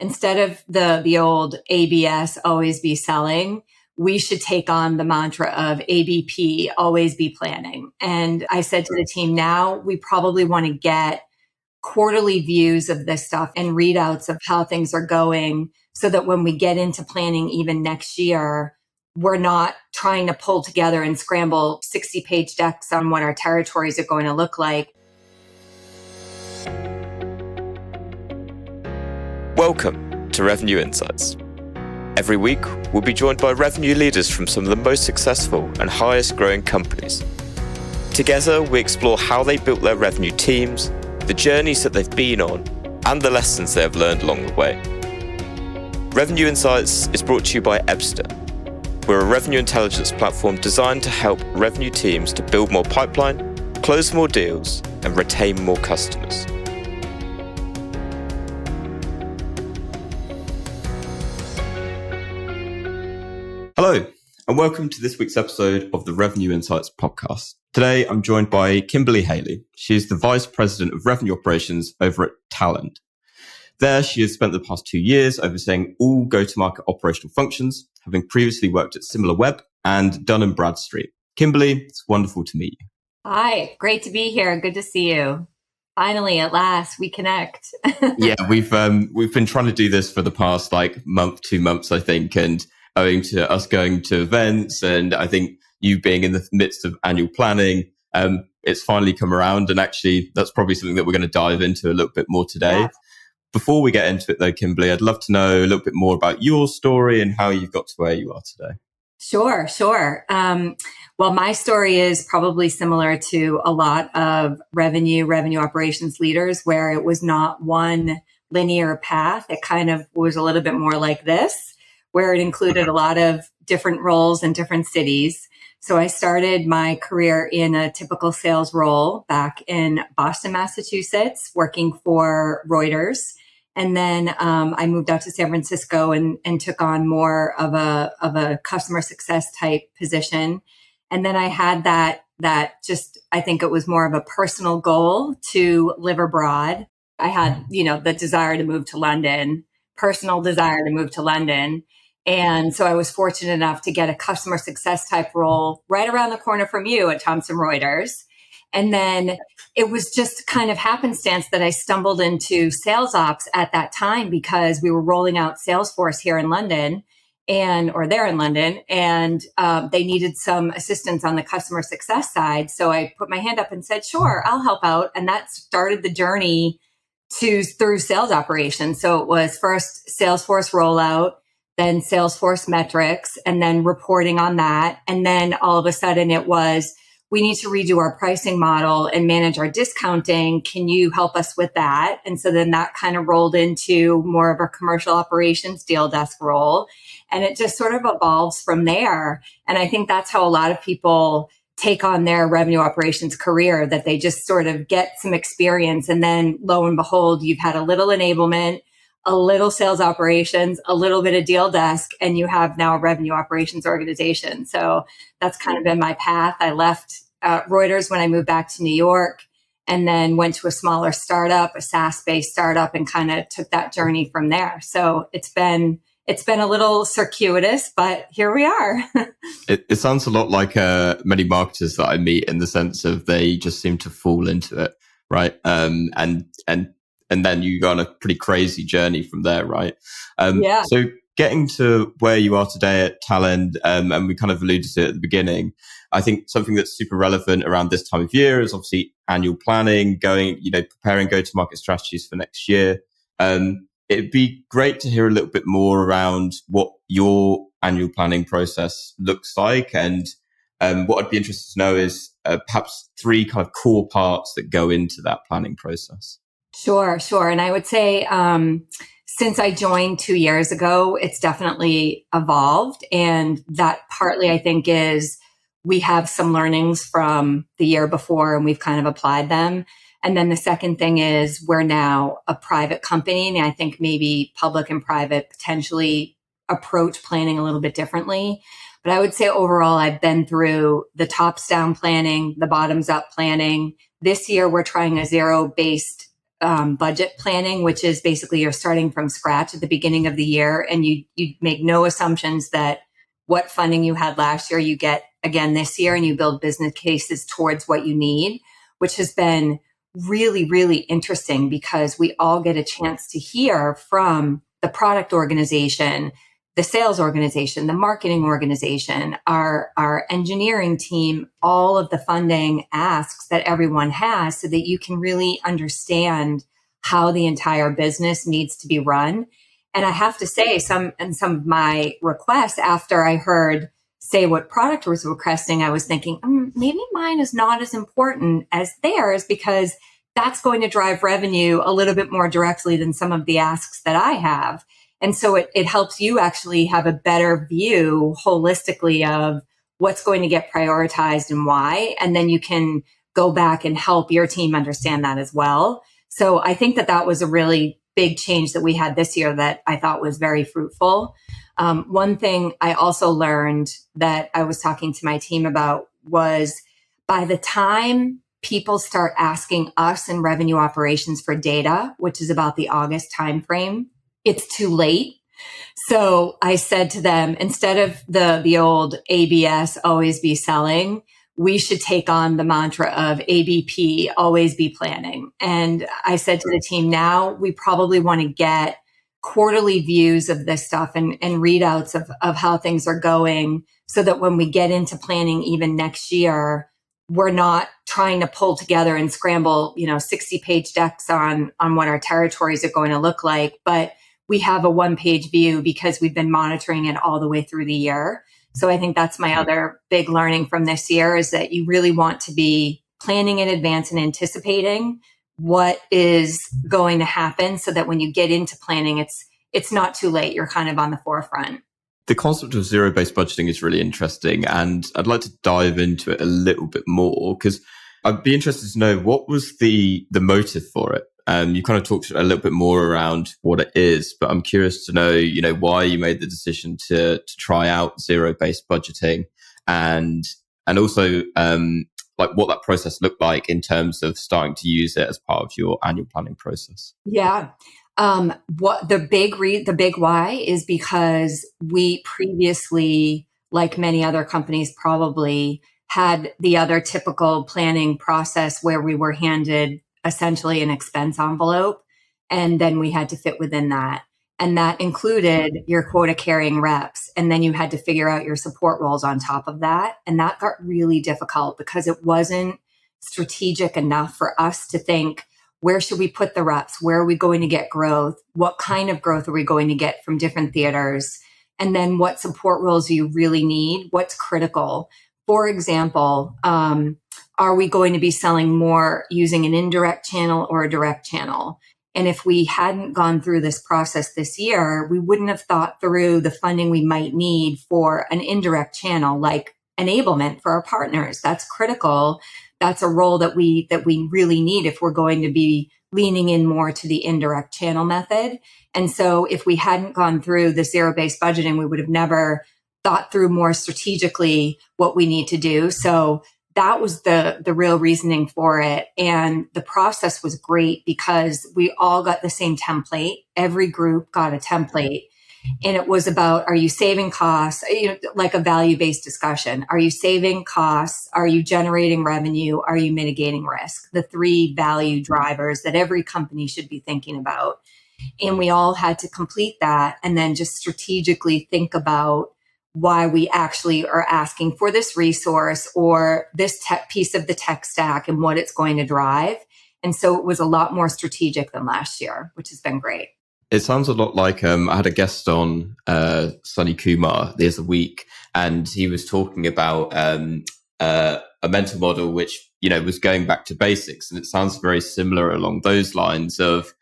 instead of the old ABS, always be selling, we should take on the mantra of ABP, always be planning. And I said to the team, now we probably want to get quarterly views of this stuff and readouts of how things are going so that when we get into planning even next year, we're not trying to pull together and scramble 60-page decks on what our territories are going to look like. Welcome to Revenue Insights. Every week, we'll be joined by revenue leaders from some of the most successful and highest growing companies. Together, we explore how they built their revenue teams, the journeys that they've been on, and the lessons they have learned along the way. Revenue Insights is brought to you by Ebster. We're a revenue intelligence platform designed to help revenue teams to build more pipeline, close more deals, and retain more customers. Hello, and welcome to this week's episode of the Revenue Insights podcast. Today, I'm joined by Kimberley Haley. She's the Vice President of Revenue Operations over at Talend. There, she has spent the past 2 years overseeing all go-to-market operational functions, having previously worked at SimilarWeb and Dun & Bradstreet. Kimberley, it's wonderful to meet you. Hi, great to be here. Good to see you. Finally, at last, we connect. Yeah, we've been trying to do this for the past month, 2 months, I think, and owing to us going to events and I think you being in the midst of annual planning, it's finally come around. And actually, that's probably something that we're going to dive into a little bit more today. Yeah. Before we get into it though, Kimberley, I'd love to know a little bit more about your story and how you've got to where you are today. Sure. Well, my story is probably similar to a lot of revenue operations leaders where it was not one linear path. It kind of was a little bit more like this, where it included a lot of different roles in different cities. So I started my career in a typical sales role back in Boston, Massachusetts, working for Reuters. And then I moved out to San Francisco and took on more of a customer success type position. And then I had that just, I think it was more of a personal goal to live abroad. I had, the desire to move to London, personal desire to move to London. And so I was fortunate enough to get a customer success type role right around the corner from you at Thomson Reuters. And then it was just kind of happenstance that I stumbled into sales ops at that time because we were rolling out Salesforce here in London or there in London, and they needed some assistance on the customer success side. So I put my hand up and said, sure, I'll help out. And that started the journey through sales operations. So it was first Salesforce rollout, then Salesforce metrics, and then reporting on that. And then all of a sudden it was, we need to redo our pricing model and manage our discounting. Can you help us with that? And so then that kind of rolled into more of a commercial operations deal desk role. And it just sort of evolves from there. And I think that's how a lot of people take on their revenue operations career, that they just sort of get some experience. And then lo and behold, you've had a little enablement, a little sales operations, a little bit of deal desk, and you have now a revenue operations organization. So that's kind of been my path. I left Reuters when I moved back to New York and then went to a smaller startup, a SaaS-based startup, and kind of took that journey from there. So it's been a little circuitous, but here we are. It sounds a lot like many marketers that I meet in the sense of they just seem to fall into it, right? And then you go on a pretty crazy journey from there, right? Yeah. So getting to where you are today at Talend, and we kind of alluded to it at the beginning, I think something that's super relevant around this time of year is obviously annual planning, preparing go-to-market strategies for next year. It'd be great to hear a little bit more around what your annual planning process looks like. And what I'd be interested to know is perhaps 3 kind of core parts that go into that planning process. Sure. And I would say, since I joined 2 years ago, it's definitely evolved. And that partly, I think, is we have some learnings from the year before and we've kind of applied them. And then the second thing is we're now a private company. And I think maybe public and private potentially approach planning a little bit differently. But I would say overall, I've been through the tops down planning, the bottoms up planning. This year, we're trying a zero-based budget planning, which is basically you're starting from scratch at the beginning of the year, and you make no assumptions that what funding you had last year you get again this year, and you build business cases towards what you need, which has been really, really interesting because we all get a chance to hear from the product organization, the sales organization, the marketing organization, our engineering team, all of the funding asks that everyone has so that you can really understand how the entire business needs to be run. And I have to say, some of my requests after I heard say what product was requesting, I was thinking, maybe mine is not as important as theirs because that's going to drive revenue a little bit more directly than some of the asks that I have. And so it helps you actually have a better view holistically of what's going to get prioritized and why. And then you can go back and help your team understand that as well. So I think that was a really big change that we had this year that I thought was very fruitful. One thing I also learned that I was talking to my team about was by the time people start asking us in revenue operations for data, which is about the August timeframe, it's too late. So I said to them, instead of the old ABS, always be selling, we should take on the mantra of ABP, always be planning. And I said to the team, now we probably want to get quarterly views of this stuff and readouts of how things are going so that when we get into planning even next year, we're not trying to pull together and scramble, 60-page decks on what our territories are going to look like. But we have a one-page view because we've been monitoring it all the way through the year. So I think that's my other big learning from this year is that you really want to be planning in advance and anticipating what is going to happen so that when you get into planning, it's not too late. You're kind of on the forefront. The concept of zero-based budgeting is really interesting, and I'd like to dive into it a little bit more because I'd be interested to know what was the motive for it. You kind of talked a little bit more around what it is, but I'm curious to know, why you made the decision to try out zero-based budgeting and also like what that process looked like in terms of starting to use it as part of your annual planning process. Yeah. What the big why is because we previously, like many other companies probably, had the other typical planning process where we were handed essentially an expense envelope, and then we had to fit within that. And that included your quota carrying reps. And then you had to figure out your support roles on top of that. And that got really difficult because it wasn't strategic enough for us to think, where should we put the reps? Where are we going to get growth? What kind of growth are we going to get from different theaters? And then what support roles do you really need? What's critical? For example, are we going to be selling more using an indirect channel or a direct channel? And if we hadn't gone through this process this year, we wouldn't have thought through the funding we might need for an indirect channel, like enablement for our partners. That's critical. That's a role that we really need if we're going to be leaning in more to the indirect channel method. And so if we hadn't gone through the zero-based budgeting, we would have never thought through more strategically what we need to do. So that was the real reasoning for it. And the process was great because we all got the same template. Every group got a template. And it was about, are you saving costs? Like a value-based discussion. Are you saving costs? Are you generating revenue? Are you mitigating risk? The three value drivers that every company should be thinking about. And we all had to complete that and then just strategically think about why we actually are asking for this resource or this tech piece of the tech stack and what it's going to drive. And so it was a lot more strategic than last year, which has been great. It sounds a lot like I had a guest on, Sunny Kumar, the other week, and he was talking about a mental model which was going back to basics, and it sounds very similar along those lines of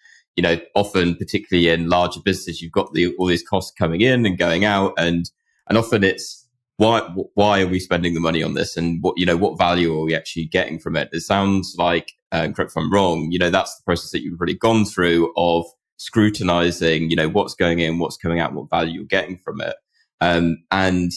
often, particularly in larger businesses, you've got all these costs coming in and going out, and often it's why are we spending the money on this, and what value are we actually getting from it? It sounds like, correct if I'm wrong, that's the process that you've already gone through of scrutinizing, what's going in, what's coming out, what value you're getting from it. And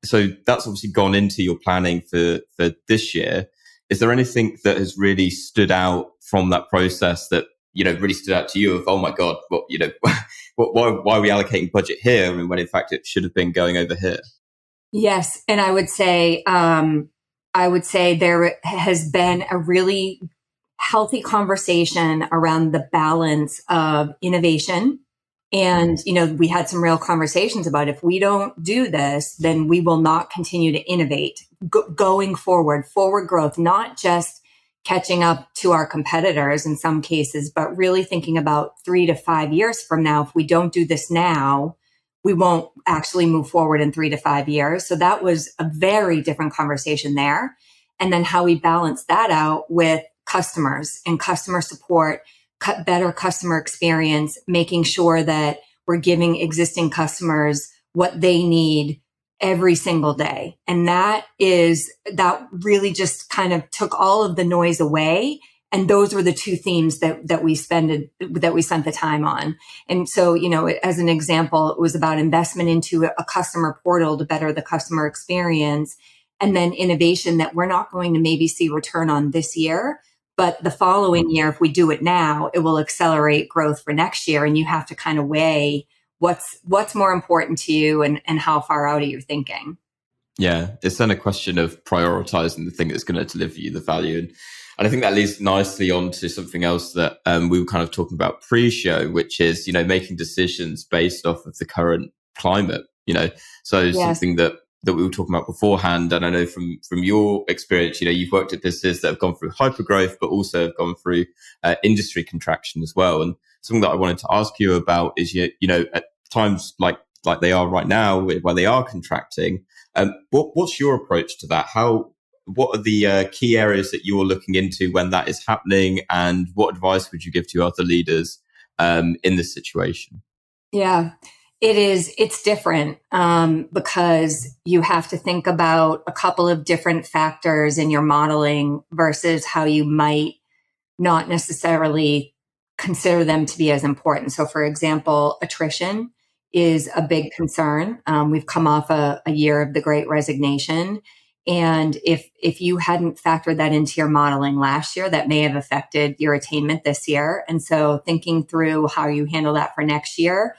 so that's obviously gone into your planning for this year. Is there anything that has really stood out from that process that, really stood out to you of, oh my God, why are we allocating budget here? I mean, when in fact it should have been going over here. Yes. And I would say there has been a really healthy conversation around the balance of innovation. And, we had some real conversations about if we don't do this, then we will not continue to innovate going forward growth, not just catching up to our competitors in some cases, but really thinking about 3 to 5 years from now. If we don't do this now, we won't actually move forward in 3 to 5 years. So that was a very different conversation there. And then how we balance that out with customers and customer support, better customer experience, making sure that we're giving existing customers what they need every single day. And that really just kind of took all of the noise away. And those were the two themes that we spent the time on. And so, as an example, it was about investment into a customer portal to better the customer experience, and then innovation that we're not going to maybe see return on this year, but the following year, if we do it now, it will accelerate growth for next year. And you have to kind of weigh what's more important to you and how far out are you thinking? Yeah, it's then a question of prioritizing the thing that's going to deliver you the value. And I think that leads nicely on to something else that we were kind of talking about pre-show, which is, making decisions based off of the current climate, So Yes. Something that we were talking about beforehand. And I know from your experience, you've worked at businesses that have gone through hypergrowth, but also have gone through industry contraction as well. And something that I wanted to ask you about is, at times like they are right now, where they are contracting, what's your approach to that? What are the key areas that you're looking into when that is happening? And what advice would you give to other leaders in this situation? Yeah, it's different because you have to think about a couple of different factors in your modeling versus how you might not necessarily consider them to be as important. So, for example, attrition is a big concern. We've come off a year of the Great Resignation. And if you hadn't factored that into your modeling last year, that may have affected your attainment this year. And so thinking through how you handle that for next year,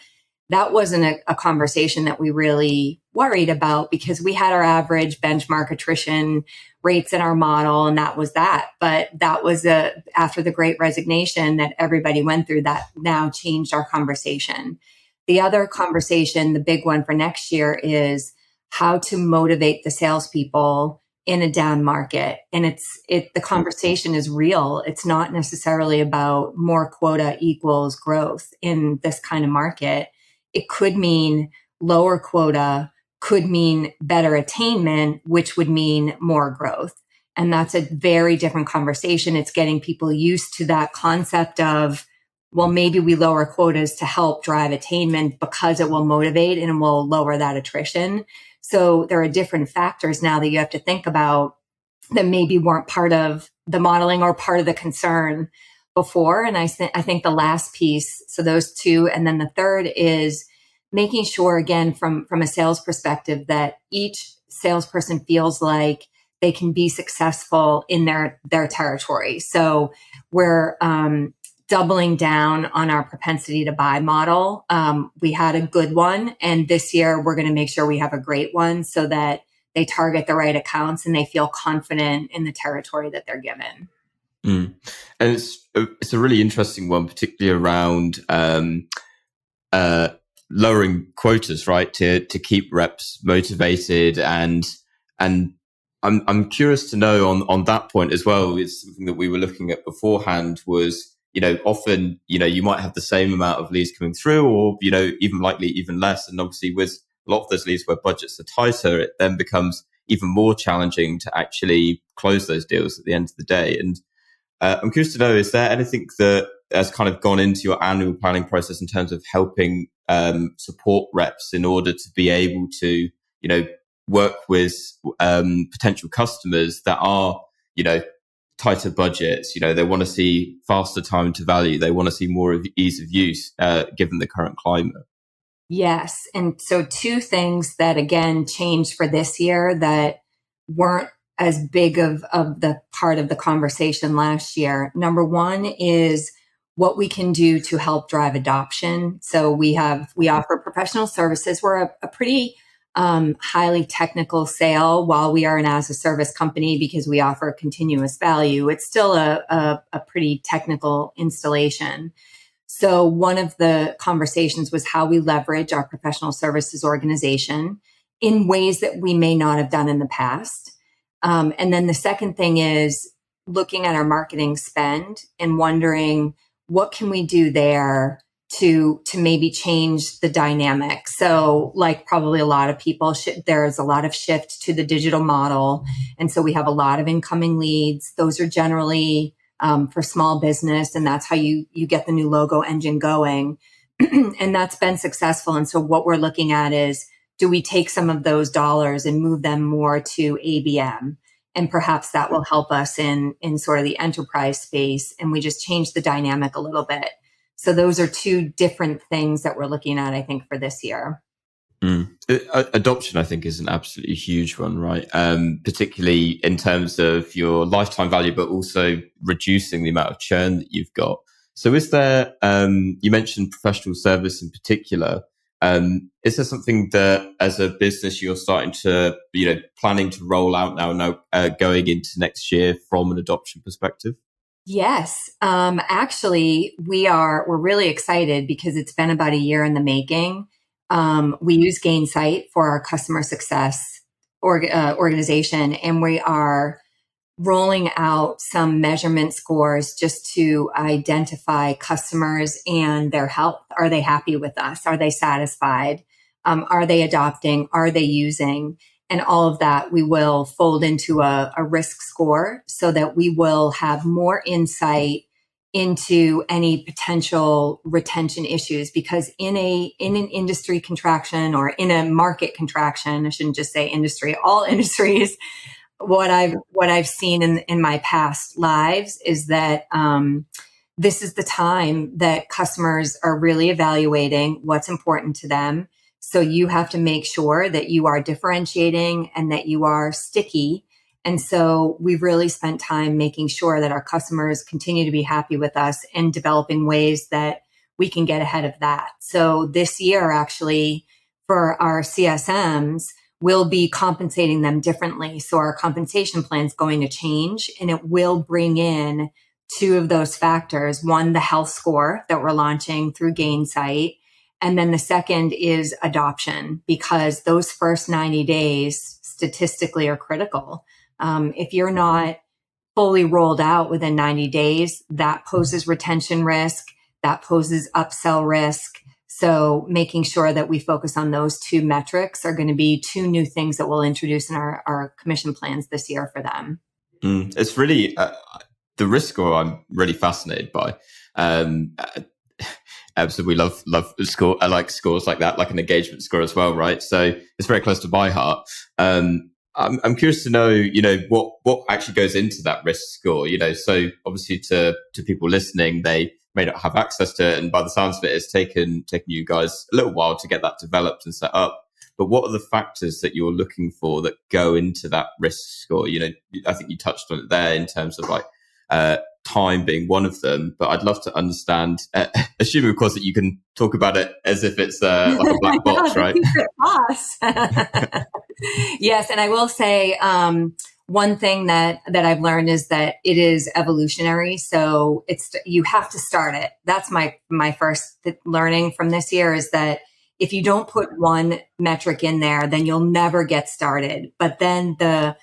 that wasn't a conversation that we really worried about because we had our average benchmark attrition rates in our model, and that was that. But that was after the Great Resignation that everybody went through, that now changed our conversation. The other conversation, the big one for next year, is how to motivate the salespeople in a down market. And the conversation is real. It's not necessarily about more quota equals growth in this kind of market. It could mean lower quota, could mean better attainment, which would mean more growth. And that's a very different conversation. It's getting people used to that concept of, well, maybe we lower quotas to help drive attainment because it will motivate and will lower that attrition. So there are different factors now that you have to think about that maybe weren't part of the modeling or part of the concern before. And I think the last piece, so those two, and then the third is making sure, again, from a sales perspective, that each salesperson feels like they can be successful in their territory. So we're doubling down on our propensity to buy model. We had a good one, and this year we're going to make sure we have a great one so that they target the right accounts and they feel confident in the territory that they're given. And it's a really interesting one, particularly around lowering quotas, right? To keep reps motivated, and I'm curious to know on that point as well. It's something that we were looking at beforehand. Was often you might have the same amount of leads coming through, or even likely even less, and obviously with a lot of those leads where budgets are tighter, it then becomes even more challenging to actually close those deals at the end of the day. And I'm curious to know, is there anything that has kind of gone into your annual planning process in terms of helping support reps in order to be able to, work with potential customers that are, tighter budgets? They want to see faster time to value. They want to see more of ease of use, given the current climate. Yes. And so two things that, again, changed for this year that weren't as big of the part of the conversation last year. Number one is what we can do to help drive adoption. So we offer professional services. We're a pretty highly technical sale while we are an as a service company because we offer continuous value. It's still a pretty technical installation. So one of the conversations was how we leverage our professional services organization in ways that we may not have done in the past. And then the second thing is looking at our marketing spend and wondering what can we do there to maybe change the dynamic. So like probably a lot of people, there's a lot of shift to the digital model. And so we have a lot of incoming leads. Those are generally for small business. And that's how you get the new logo engine going. And that's been successful. And so what we're looking at is, do we take some of those dollars and move them more to ABM? And perhaps that will help us in sort of the enterprise space. And we just change the dynamic a little bit. So those are two different things that we're looking at, I think, for this year. Adoption, I think, is an absolutely huge one, right? Particularly in terms of your lifetime value, but also reducing the amount of churn that you've got. So is there, you mentioned professional service in particular. Is there something that as a business you're starting to, planning to roll out now going into next year from an adoption perspective? Yes. Actually, we're really excited because it's been about a year in the making. We use Gainsight for our customer success organization, and we are rolling out some measurement scores just to identify customers and their health. Are they happy with us? Are they satisfied? Are they adopting? Are they using? And all of that we will fold into a risk score so that we will have more insight into any potential retention issues. Because in an industry contraction or in a market contraction, I shouldn't just say industry, all industries, what I've seen in my past lives is that this is the time that customers are really evaluating what's important to them. So you have to make sure that you are differentiating and that you are sticky. And so we've really spent time making sure that our customers continue to be happy with us and developing ways that we can get ahead of that. So this year, actually, for our CSMs, we'll be compensating them differently. So our compensation plan is going to change, and it will bring in two of those factors. One, the health score that we're launching through Gainsight. And then the second is adoption, because those first 90 days statistically are critical. If you're not fully rolled out within 90 days, that poses retention risk, that poses upsell risk. So making sure that we focus on those two metrics are going to be two new things that we'll introduce in our commission plans this year for them. It's really the risk score I'm really fascinated by. So we love score. I like scores like that, like an engagement score as well, right? So it's very close to my heart. I'm curious to know, what actually goes into that risk score. So obviously to people listening, they may not have access to it, and by the sounds of it, it's taken you guys a little while to get that developed and set up. But what are the factors that you're looking for that go into that risk score? I think you touched on it there in terms of like time being one of them, but I'd love to understand, assuming of course that you can talk about it as if it's like a black box, right? Yes, and I will say one thing that I've learned is that it is evolutionary. So you have to start it. That's my first learning from this year, is that if you don't put one metric in there, then you'll never get started. But then the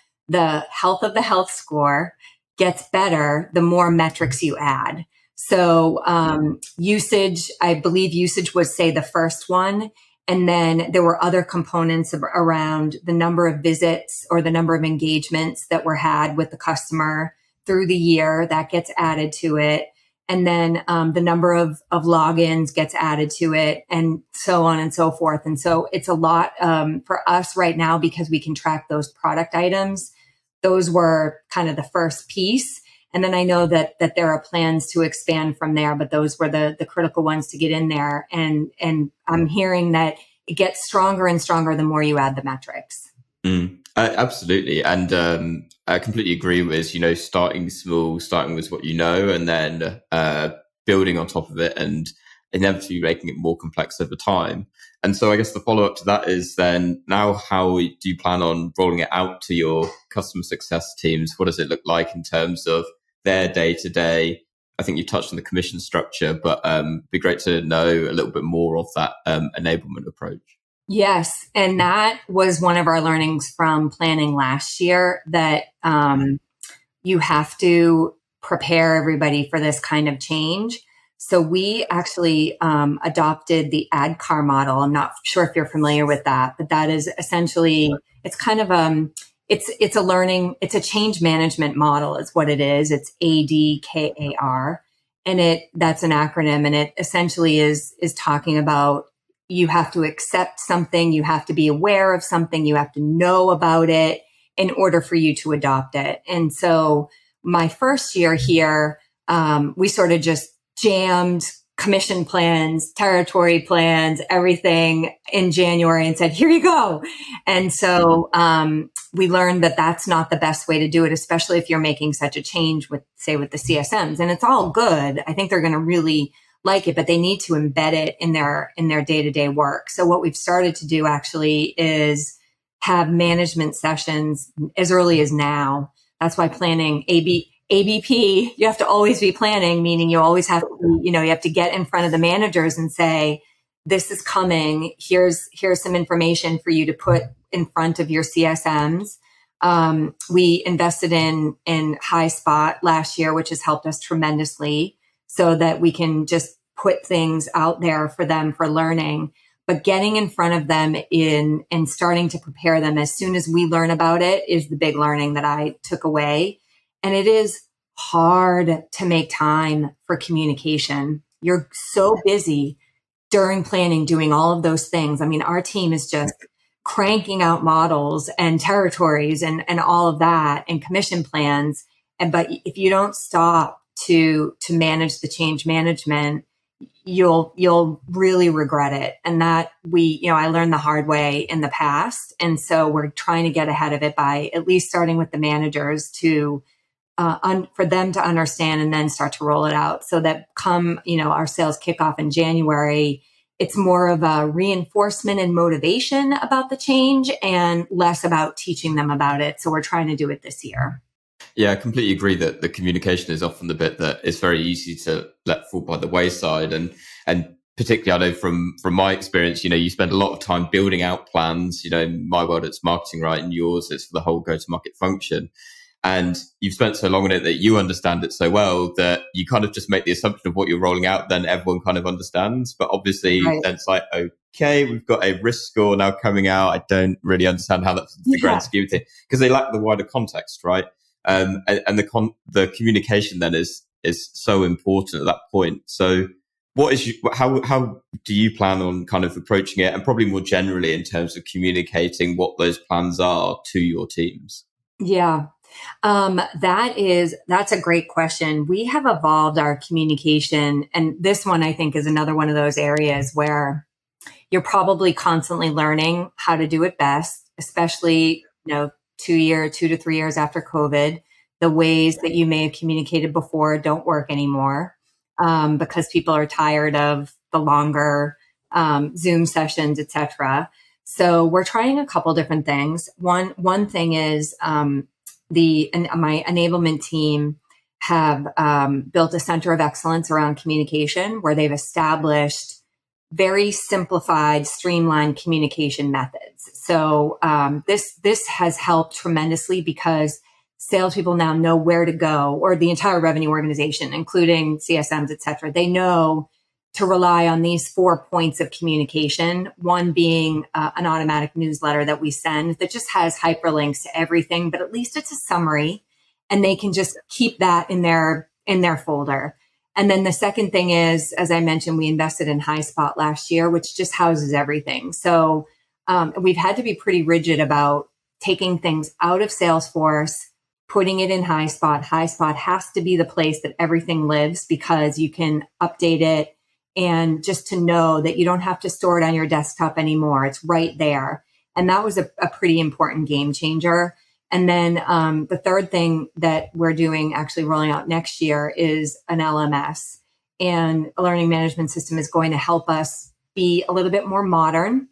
health of the health score gets better the more metrics you add. So usage, I believe usage was, say, the first one. And then there were other components around the number of visits or the number of engagements that were had with the customer through the year. That gets added to it. And then the number of logins gets added to it, and so on and so forth. And so it's a lot for us right now, because we can track those product items. Those were kind of the first piece. And then I know that there are plans to expand from there, but those were the critical ones to get in there. And I'm hearing that it gets stronger and stronger the more you add the metrics. Absolutely. And I completely agree with, starting small, starting with what you know, and then building on top of it and inevitably making it more complex over time. And so I guess the follow-up to that is then, now how do you plan on rolling it out to your customer success teams? What does it look like in terms of their day-to-day? I think you touched on the commission structure, but it'd be great to know a little bit more of that enablement approach. Yes. And that was one of our learnings from planning last year, that you have to prepare everybody for this kind of change. So we actually adopted the ADKAR model. I'm not sure if you're familiar with that, but that is essentially, it's kind of it's a change management model is what it is. It's ADKAR, and that's an acronym, and it essentially is talking about, you have to accept something, you have to be aware of something, you have to know about it in order for you to adopt it. And so my first year here, we sort of just jammed commission plans, territory plans, everything in January and said, here you go. And so we learned that that's not the best way to do it, especially if you're making such a change with the CSMs. And it's all good. I think they're going to really like it, but they need to embed it in their day-to-day work. So what we've started to do actually is have management sessions as early as now. That's why planning ABP, you have to always be planning, meaning you always have to, you have to get in front of the managers and say, this is coming. Here's some information for you to put in front of your CSMs. We invested in HighSpot last year, which has helped us tremendously, so that we can just put things out there for them for learning. But getting in front of them and starting to prepare them as soon as we learn about it is the big learning that I took away. And it is hard to make time for communication. You're so busy during planning, doing all of those things. I mean, our team is just cranking out models and territories and all of that and commission plans. But if you don't stop to manage the change management, you'll really regret it. And that I learned the hard way in the past. And so we're trying to get ahead of it by at least starting with the managers to for them to understand and then start to roll it out, so that come, our sales kickoff in January, it's more of a reinforcement and motivation about the change and less about teaching them about it. So we're trying to do it this year. Yeah, I completely agree that the communication is often the bit that is very easy to let fall by the wayside. And particularly, I know from my experience, you spend a lot of time building out plans. In my world, it's marketing, right? In yours, it's for the whole go-to-market function. And you've spent so long on it that you understand it so well that you kind of just make the assumption of what you're rolling out, then everyone kind of understands. But obviously, right, then it's like, okay, we've got a risk score now coming out. I don't really understand how that's the grand scheme of things, because they lack the wider context, right? And the communication then is so important at that point. So how do you plan on kind of approaching it, and probably more generally in terms of communicating what those plans are to your teams? Yeah. That's a great question. We have evolved our communication, and this one I think is another one of those areas where you're probably constantly learning how to do it best, especially, 2 to 3 years after COVID. The ways that you may have communicated before don't work anymore, because people are tired of the longer Zoom sessions, etc. So we're trying a couple different things. One thing is my enablement team have built a center of excellence around communication, where they've established very simplified, streamlined communication methods. So this has helped tremendously, because salespeople now know where to go, or the entire revenue organization, including CSMs, et cetera. They know to rely on these 4 points of communication, one being an automatic newsletter that we send that just has hyperlinks to everything, but at least it's a summary, and they can just keep that in their folder. And then the second thing is, as I mentioned, we invested in HighSpot last year, which just houses everything. So we've had to be pretty rigid about taking things out of Salesforce, putting it in HighSpot. HighSpot has to be the place that everything lives, because you can update it, and just to know that you don't have to store it on your desktop anymore. It's right there. And that was a pretty important game changer. And then the third thing that we're doing, actually rolling out next year, is an LMS. And a learning management system is going to help us be a little bit more modern,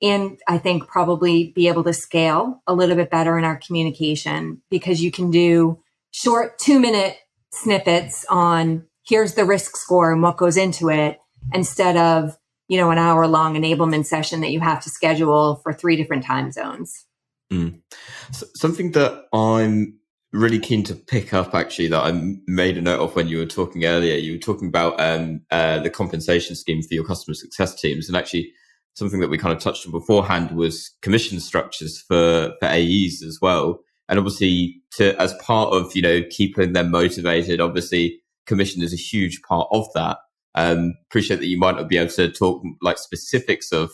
and I think probably be able to scale a little bit better in our communication, because you can do short 2-minute snippets on here's the risk score and what goes into it, instead of, an hour long enablement session that you have to schedule for 3 different time zones. So something that I'm really keen to pick up, actually, that I made a note of when you were talking earlier, you were talking about the compensation scheme for your customer success teams. And actually, something that we kind of touched on beforehand was commission structures for AEs as well. And obviously, as part of, keeping them motivated, obviously, commission is a huge part of that. Appreciate that you might not be able to talk like specifics of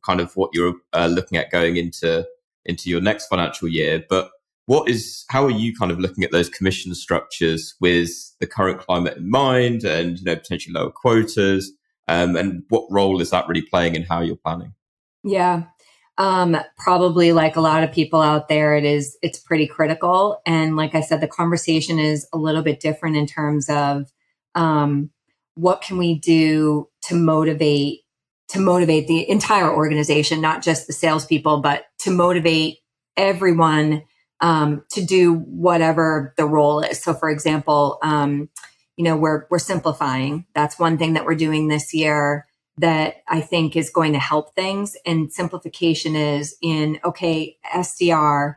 kind of what you're looking at going into your next financial year, but how are you kind of looking at those commission structures with the current climate in mind, and potentially lower quotas, and what role is that really playing in how you're planning? Yeah. Probably like a lot of people out there, it's pretty critical. And like I said, the conversation is a little bit different in terms of what can we do to motivate the entire organization, not just the salespeople, but to motivate everyone to do whatever the role is. So for example, we're simplifying. That's one thing that we're doing this year that I think is going to help things. And simplification is SDR,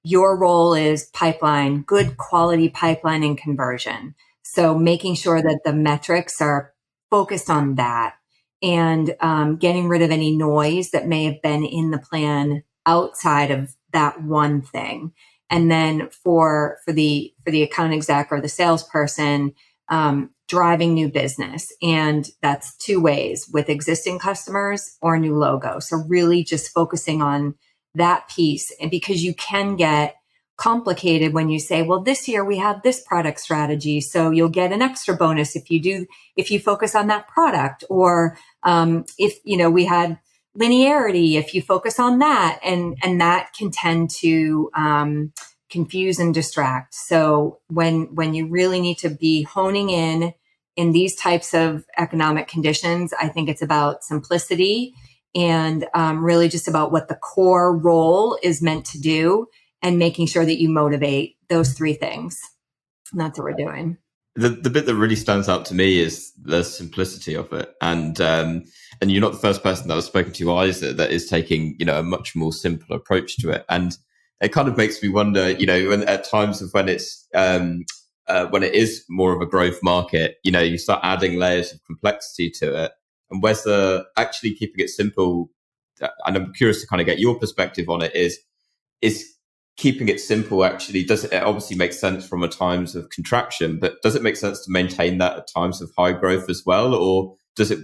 your role is pipeline, good quality pipeline and conversion. So making sure that the metrics are focused on that, and getting rid of any noise that may have been in the plan outside of that one thing. And then for the account exec or the salesperson, driving new business. And that's 2 ways, with existing customers or new logo. So really just focusing on that piece. And because you can get complicated when you say, well, this year we have this product strategy, so you'll get an extra bonus if you focus on that product, or if we had linearity, if you focus on that, and that can tend to confuse and distract. So when you really need to be honing in these types of economic conditions, I think it's about simplicity and really just about what the core role is meant to do, and making sure that you motivate those 3 things. And that's what we're doing. The bit that really stands out to me is the simplicity of it. And you're not the first person that I've spoken to either that is taking, a much more simple approach to it. And it kind of makes me wonder, when, at times of when it's, when it is more of a growth market, you start adding layers of complexity to it, and whether actually keeping it simple, and I'm curious to kind of get your perspective on it, is keeping it simple actually, does it obviously make sense from a times of contraction, but does it make sense to maintain that at times of high growth as well? Or does it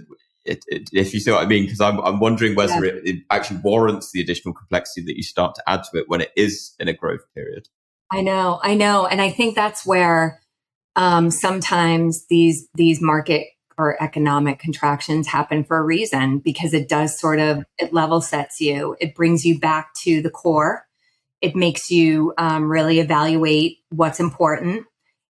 if you see what I mean? Because I'm wondering whether it actually warrants the additional complexity that you start to add to it when it is in a growth period. I know. And I think that's where sometimes these market or economic contractions happen for a reason, because it does it level sets you. It brings you back to the core. It makes you really evaluate what's important.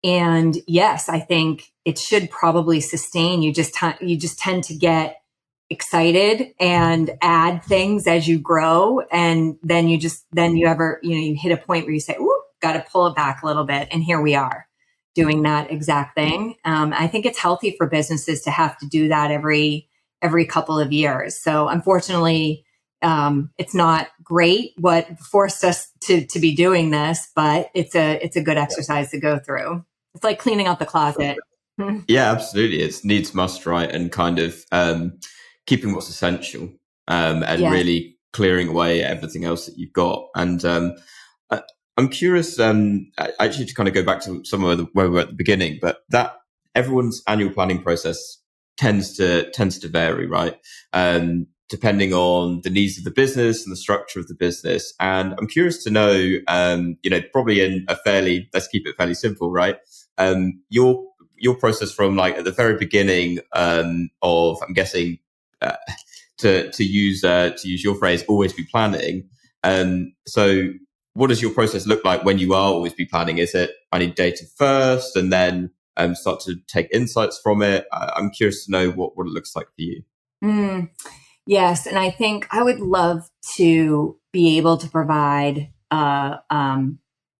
And yes, I think it should probably sustain. You just tend to get excited and add things as you grow. And then you hit a point where you say, ooh, got to pull it back a little bit. And here we are doing that exact thing. I think it's healthy for businesses to have to do that every couple of years. So unfortunately, it's not great what forced us to be doing this, but it's a good exercise to go through. It's like cleaning out the closet. Yeah, absolutely. It's needs must, right? And kind of keeping what's essential and really clearing away everything else that you've got. And I'm curious, actually, to kind of go back to somewhere where we were at the beginning, but that everyone's annual planning process tends to vary, right? Depending on the needs of the business and the structure of the business. And I'm curious to know, probably in let's keep it fairly simple, right? Your process from like at the very beginning of, I'm guessing, to use your phrase, always be planning. So what does your process look like when you are always be planning? Is it, I need data first and then start to take insights from it? I'm curious to know what it looks like for you. Yes. And I think I would love to be able to provide a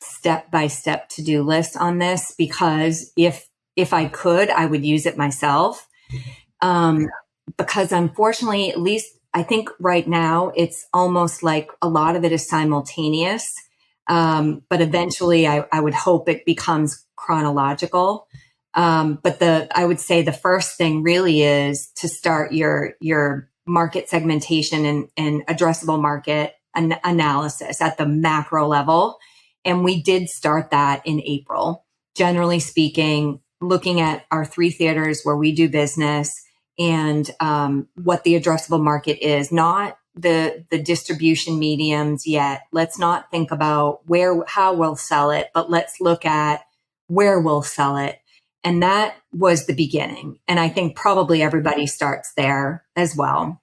step-by-step to-do list on this, because if I could, I would use it myself. Because unfortunately, at least I think right now, it's almost like a lot of it is simultaneous. But eventually I would hope it becomes chronological. But I would say the first thing really is to start your market segmentation and addressable market analysis at the macro level. And we did start that in April. Generally speaking, looking at our 3 theaters where we do business and what the addressable market is, not the distribution mediums yet. Let's not think about how we'll sell it, but let's look at where we'll sell it. And that was the beginning. And I think probably everybody starts there as well.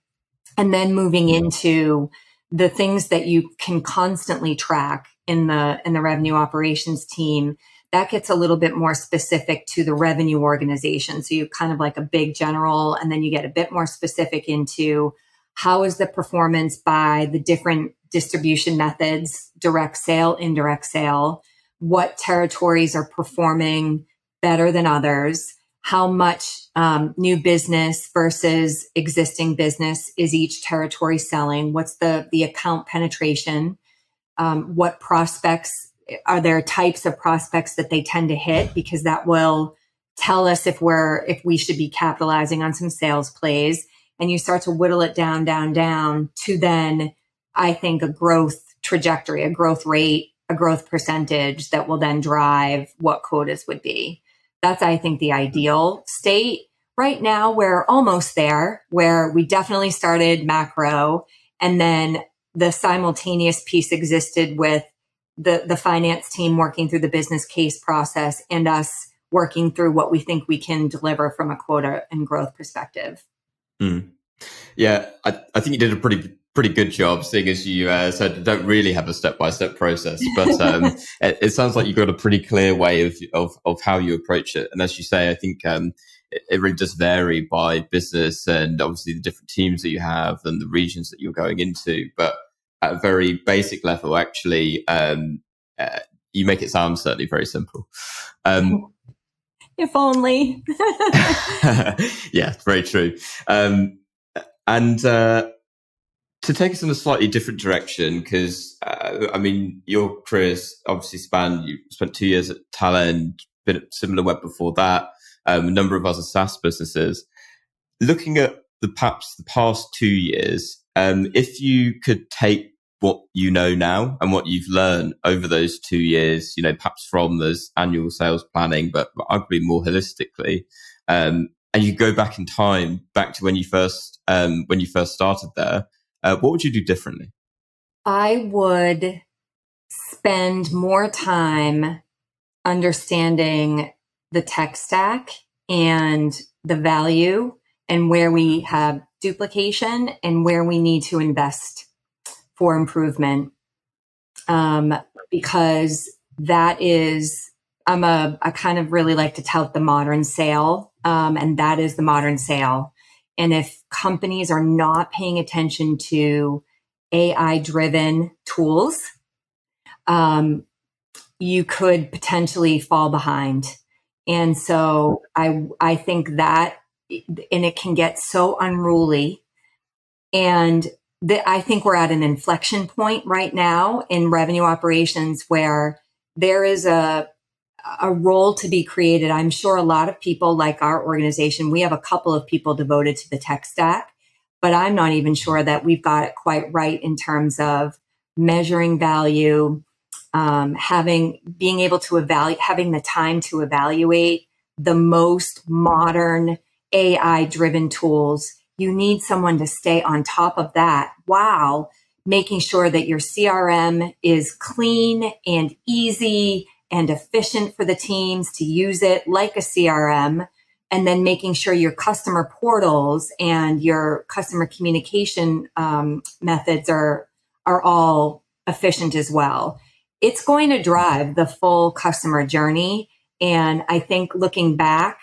And then moving into the things that you can constantly track in the revenue operations team, that gets a little bit more specific to the revenue organization. So you kind of like a big general, and then you get a bit more specific into how is the performance by the different distribution methods, direct sale, indirect sale, what territories are performing better than others, how much new business versus existing business is each territory selling, what's the account penetration, what prospects, are there types of prospects that they tend to hit, because that will tell us if we should be capitalizing on some sales plays. And you start to whittle it down to then, I think, a growth trajectory, a growth rate, a growth percentage that will then drive what quotas would be. That's, I think, the ideal state. Right now, we're almost there, where we definitely started macro, and then the simultaneous piece existed with the finance team working through the business case process and us working through what we think we can deliver from a quota and growth perspective. Yeah, I think you did a pretty good job, seeing as you said you don't really have a step-by-step process, but it sounds like you've got a pretty clear way of how you approach it. And as you say, I think it really does vary by business and obviously the different teams that you have and the regions that you're going into. But at a very basic level, actually, you make it sound certainly very simple. If only. Yeah, very true. And to take us in a slightly different direction, because I mean, your career's obviously you spent 2 years at Talend, been at SimilarWeb before that, a number of other SaaS businesses. Looking at perhaps the past 2 years, if you could take what you know now and what you've learned over those 2 years, perhaps from those annual sales planning, but arguably more holistically, and you go back in time, back to when you first started there, what would you do differently? I would spend more time understanding the tech stack and the value and where we have duplication and where we need to invest for improvement. Because that is, I kind of really like to tout the modern sale. And that is the modern sale. And if companies are not paying attention to AI-driven tools, you could potentially fall behind. And so I think that, and it can get so unruly. And I think we're at an inflection point right now in revenue operations where there is a role to be created. I'm sure a lot of people, like our organization, we have a couple of people devoted to the tech stack, but I'm not even sure that we've got it quite right in terms of measuring value, being able to evaluate, having the time to evaluate the most modern AI-driven tools. You need someone to stay on top of that while making sure that your CRM is clean and easy and efficient for the teams to use it like a CRM, and then making sure your customer portals and your customer communication methods are all efficient as well. It's going to drive the full customer journey. And I think looking back,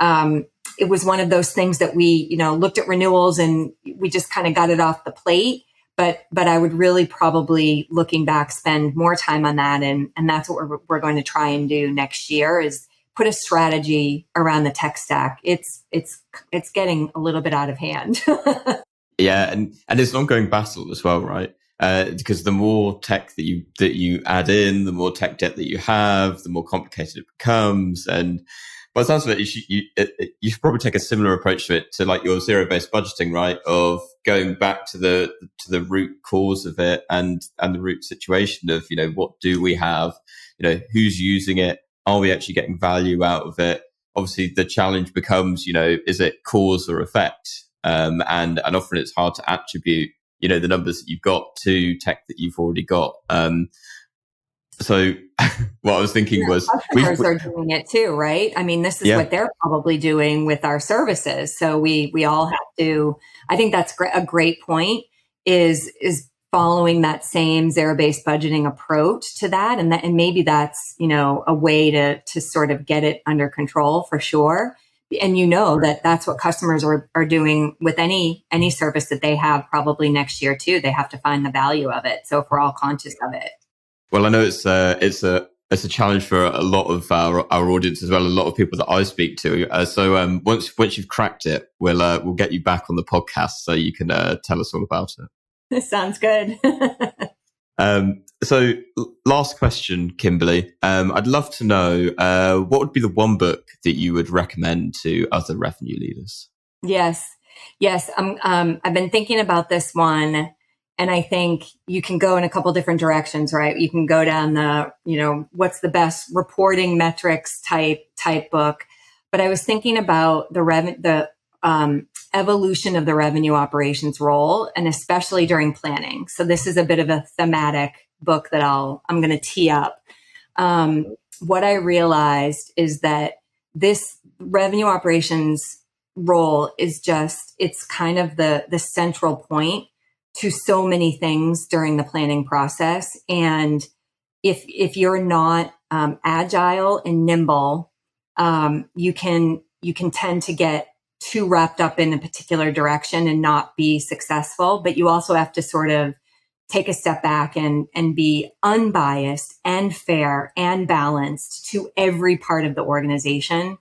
it was one of those things that we, looked at renewals and we just kind of got it off the plate. But I would really probably, looking back, spend more time on that. And that's what we're going to try and do next year, is put a strategy around the tech stack. It's getting a little bit out of hand. Yeah, and it's an ongoing battle as well, right? Because the more tech that you add in, the more tech debt that you have, the more complicated it becomes. And by the sounds of it, you should probably take a similar approach to it, to like your zero-based budgeting, right? Of going back to the root cause of it and the root situation of, what do we have? Who's using it? Are we actually getting value out of it? Obviously, the challenge becomes, is it cause or effect? And often it's hard to attribute, the numbers that you've got to tech that you've already got. So what I was thinking was, customers are doing it too, right? I mean, this is what they're probably doing with our services. So we all have to. I think that's a great point. Is following that same zero-based budgeting approach to that, and maybe that's a way to sort of get it under control for sure. And that's what customers are doing with any service that they have probably next year too. They have to find the value of it. So if we're all conscious of it. Well, I know it's a challenge for a lot of our audience as well. A lot of people that I speak to. So once you've cracked it, we'll get you back on the podcast so you can tell us all about it. This sounds good. So last question, Kimberley. I'd love to know what would be the one book that you would recommend to other revenue leaders? Yes. I've been thinking about this one, and I think you can go in a couple different directions, right? You can go down the, what's the best reporting metrics type book. But I was thinking about the evolution of the revenue operations role, and especially during planning. So this is a bit of a thematic book that I'm going to tee up. What I realized is that this revenue operations role is it's kind of the central point to so many things during the planning process. And if you're not agile and nimble, you can tend to get too wrapped up in a particular direction and not be successful. But you also have to sort of take a step back and be unbiased and fair and balanced to every part of the organization.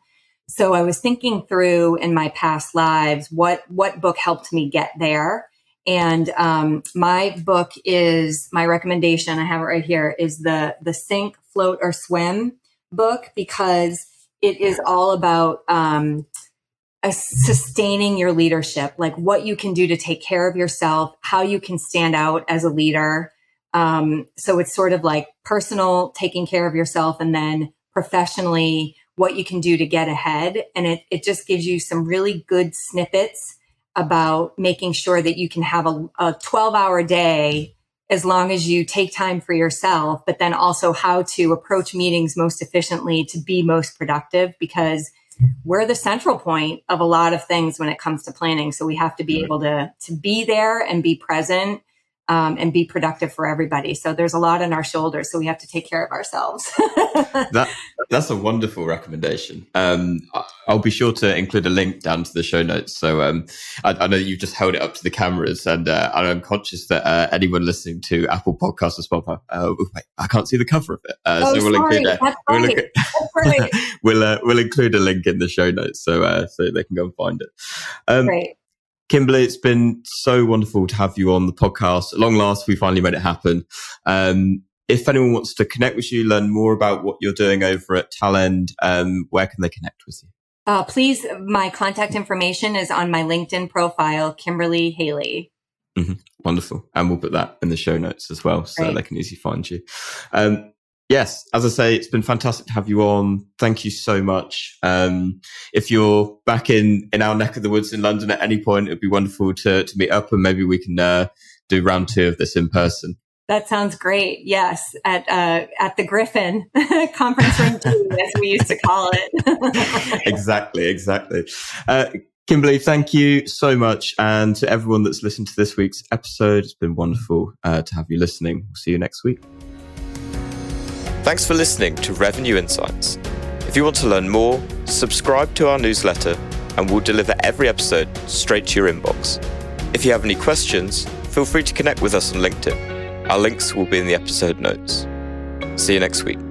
So I was thinking through in my past lives, what book helped me get there. And my book is, my recommendation, I have it right here, is the Sink, Float, or Swim book, because it is all about sustaining your leadership, like what you can do to take care of yourself, how you can stand out as a leader. So it's sort of like personal, taking care of yourself, and then professionally, what you can do to get ahead. And it just gives you some really good snippets about making sure that you can have a 12-hour day as long as you take time for yourself, but then also how to approach meetings most efficiently to be most productive, because we're the central point of a lot of things when it comes to planning. So we have to be able to be there and be present and be productive for everybody. So there's a lot on our shoulders. So we have to take care of ourselves. That's a wonderful recommendation. I'll be sure to include a link down to the show notes. So I know you've just held it up to the cameras, and I'm conscious that anyone listening to Apple Podcasts or Spotify, wait, I can't see the cover of it. So we'll include a link in the show notes so they can go and find it. Great. Kimberley, it's been so wonderful to have you on the podcast. At long last, we finally made it happen. If anyone wants to connect with you, learn more about what you're doing over at Talend, where can they connect with you? Please, my contact information is on my LinkedIn profile, Kimberley Haley. Mm-hmm. Wonderful. And we'll put that in the show notes as well, so they can easily find you. Yes, as I say, it's been fantastic to have you on. Thank you so much. If you're back in our neck of the woods in London at any point, it'd be wonderful to meet up, and maybe we can do round 2 of this in person. That sounds great. Yes, at the Griffin conference room 2, as we used to call it. Exactly. Kimberley, thank you so much. And to everyone that's listened to this week's episode, it's been wonderful to have you listening. We'll see you next week. Thanks for listening to Revenue Insights. If If you want to learn more, subscribe to our newsletter and we'll deliver every episode straight to your inbox. If you have any questions, feel free to connect with us on LinkedIn. Our links will be in the episode notes. See you next week.